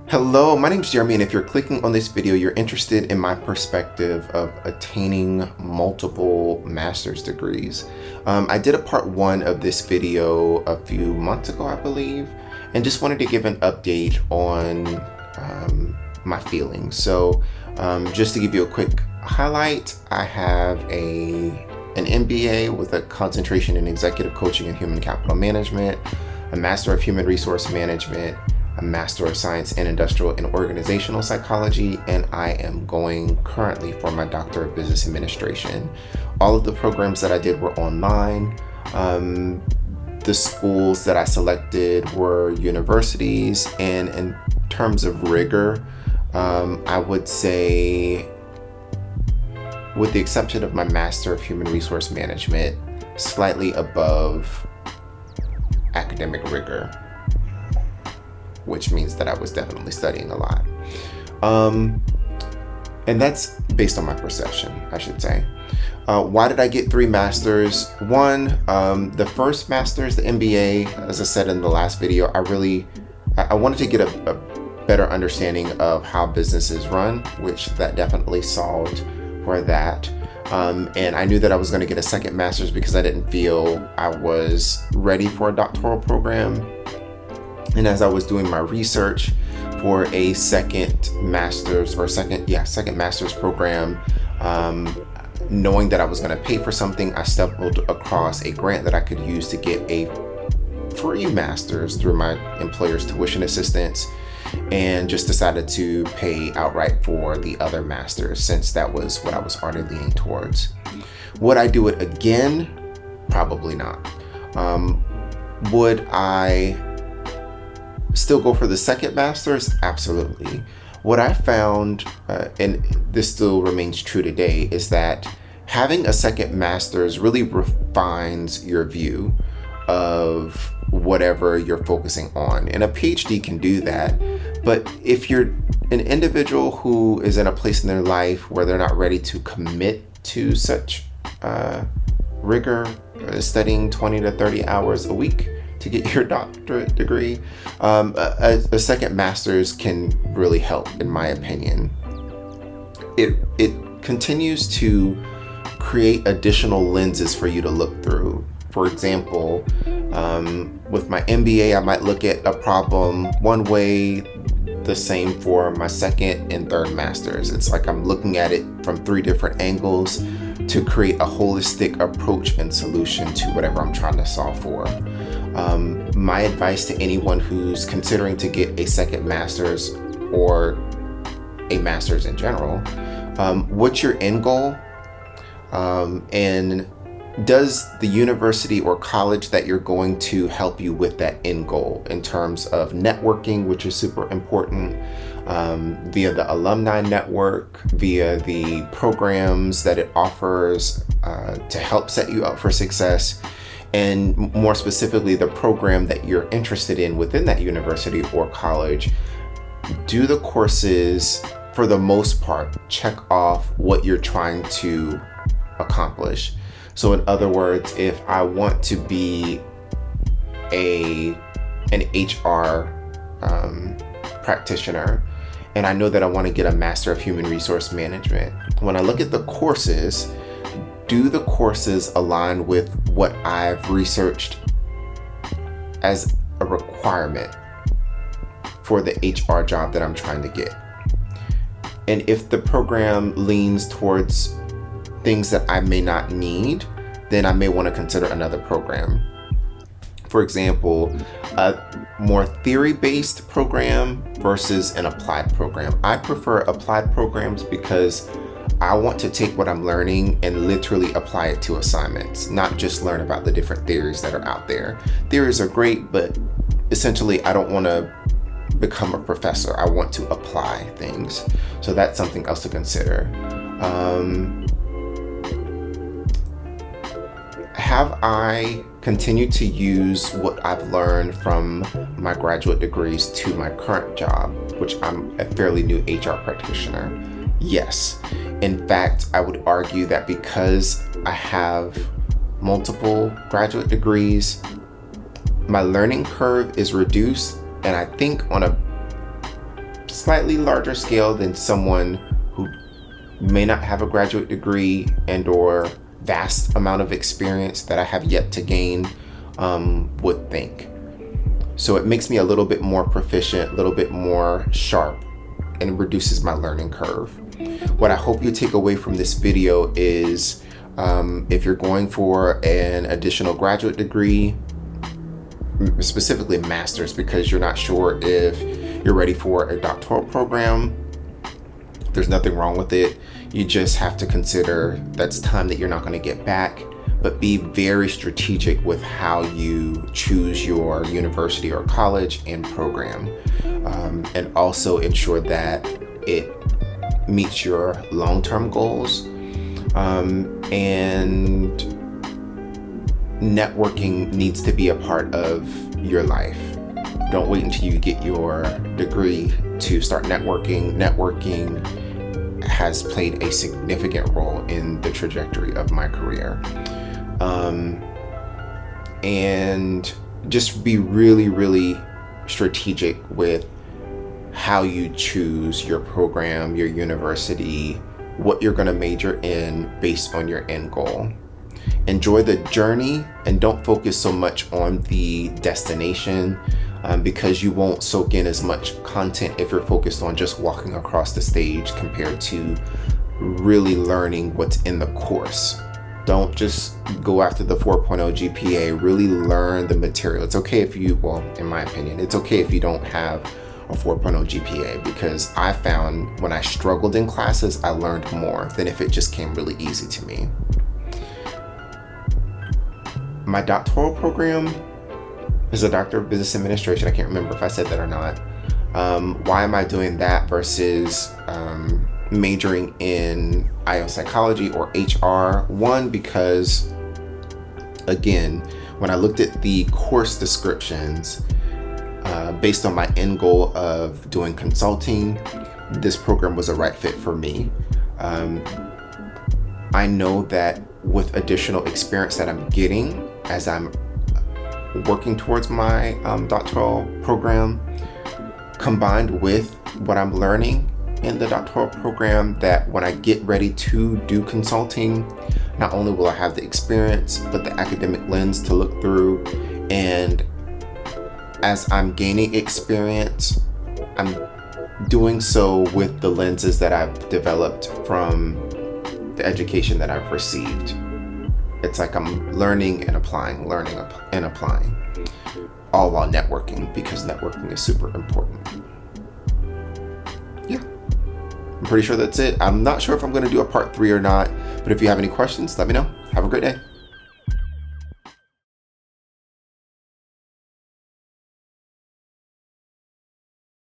Hello, my name is Jeremy, and if you're clicking on this video, you're interested in my perspective of attaining multiple master's degrees. I did a part one of this video a few months ago, I believe, and just wanted to give an update on my feelings. So just to give you a quick highlight, I have an MBA with a concentration in executive coaching and human capital management, a Master of Human Resource Management, a Master of Science in Industrial and Organizational Psychology, and I am going currently for my Doctor of Business Administration. All of the programs that I did were online. The schools that I selected were universities, and in terms of rigor, I would say, with the exception of my Master of Human Resource Management, slightly above academic rigor, which means that I was definitely studying a lot. And that's based on my perception, I should say. Why did I get 3 masters? One, the first master's, the MBA, as I said in the last video, I wanted to get a better understanding of how businesses run, which that definitely solved for that. And I knew that I was going to get a second master's because I didn't feel I was ready for a doctoral program. And as I was doing my research for a second master's program, knowing that I was going to pay for something, I stumbled across a grant that I could use to get a free master's through my employer's tuition assistance, and just decided to pay outright for the other master's since that was what I was already leaning towards. Would I do it again? Probably not. Would I still go for the second master's? Absolutely. What I found, and this still remains true today, is that having a second master's really refines your view of whatever you're focusing on. And a PhD can do that. But if you're an individual who is in a place in their life where they're not ready to commit to such rigor, studying 20 to 30 hours a week to get your doctorate degree, a second master's can really help, in my opinion. It continues to create additional lenses for you to look through. For example, with my MBA, I might look at a problem one way, the same for my second and third masters. It's like I'm looking at it from 3 different angles to create a holistic approach and solution to whatever I'm trying to solve for. My advice to anyone who's considering to get a second master's or a master's in general, what's your end goal? And does the university or college that you're going to help you with that end goal in terms of networking, which is super important, via the alumni network, via the programs that it offers to help set you up for success, and more specifically, the program that you're interested in within that university or college. Do the courses, for the most part, check off what you're trying to accomplish. So in other words, if I want to be an HR practitioner, and I know that I want to get a Master of Human Resource Management, when I look at the courses, do the courses align with what I've researched as a requirement for the HR job that I'm trying to get? And if the program leans towards things that I may not need, then I may want to consider another program. For example, a more theory-based program versus an applied program. I prefer applied programs because I want to take what I'm learning and literally apply it to assignments, not just learn about the different theories that are out there. Theories are great, but essentially I don't want to become a professor. I want to apply things. So that's something else to consider. Have I continued to use what I've learned from my graduate degrees to my current job, which I'm a fairly new HR practitioner? Yes. In fact, I would argue that because I have multiple graduate degrees, my learning curve is reduced, and I think on a slightly larger scale than someone who may not have a graduate degree and or vast amount of experience that I have yet to gain would think. So it makes me a little bit more proficient, a little bit more sharp, and reduces my learning curve. What I hope you take away from this video is if you're going for an additional graduate degree, specifically master's, because you're not sure if you're ready for a doctoral program, there's nothing wrong with it. You just have to consider that's time that you're not going to get back, but be very strategic with how you choose your university or college and program, and also ensure that it meets your long-term goals. And networking needs to be a part of your life. Don't wait until you get your degree to start networking. Networking has played a significant role in the trajectory of my career. And just be really, really strategic with how you choose your program, your university, what you're going to major in based on your end goal. Enjoy the journey and don't focus so much on the destination, because you won't soak in as much content if you're focused on just walking across the stage compared to really learning what's in the course. Don't just go after the 4.0 GPA, really learn the material. It's okay if you, well, in my opinion, it's okay if you don't have a 4.0 GPA, because I found when I struggled in classes, I learned more than if it just came really easy to me. My doctoral program is a Doctor of Business Administration. I can't remember if I said that or not. Why am I doing that versus majoring in IO psychology or HR? One, because again, when I looked at the course descriptions, based on my end goal of doing consulting, this program was a right fit for me. I know that with additional experience that I'm getting as I'm working towards my doctoral program, combined with what I'm learning in the doctoral program, that when I get ready to do consulting, not only will I have the experience, but the academic lens to look through. And as I'm gaining experience, I'm doing so with the lenses that I've developed from the education that I've received. It's like I'm learning and applying, all while networking, because networking is super important. Yeah, I'm pretty sure that's it. I'm not sure if I'm going to do a part 3 or not, but if you have any questions, let me know. Have a great day.